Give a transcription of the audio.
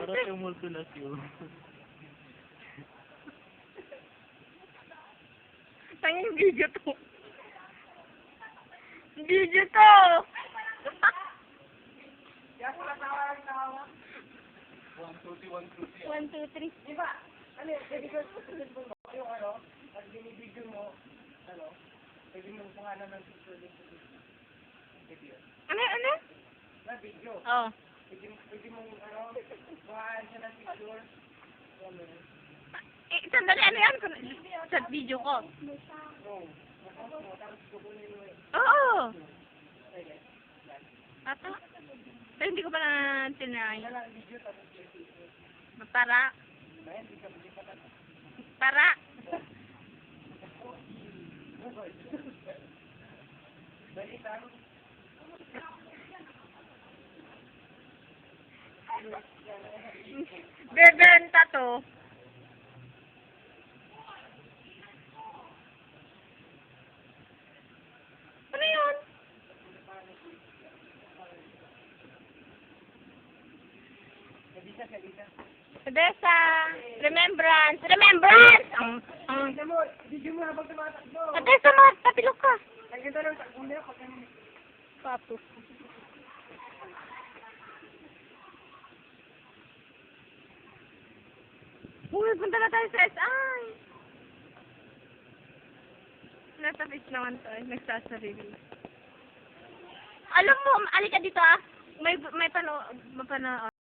Para siyang multunasyon. Tanging video to. Video to! One, two, three. Diba? Ano yun? Pwede ko susunod mo yung ano, pag binibidyo mo, ano, pwede mo pangalan ng susunod mo. Video. Ano? Na video. Oo. Pwede mo, ano, pangalan siya ng picture. Ano yun? Sandali, ano yan? Sa video ko. Oo. Tapos kukunin mo yun. Oo. Pwede. Ata? Pero hindi ko pa na tinry. Wala lang video, tapos video. Para. Ayan, hindi ka pa na. Para. Balitan. Bebenta to. Ano yun? Odessa. Remembrance. Remembrance! Video mo habang tumatakbo. Odessa, tapilok ka. Ang ganda ng takbo niya pag ano. Papo. Uy, punta na tayo sa SI. Nasa fish naman to. Nagsasarili. Alam mo, alika dito ah. May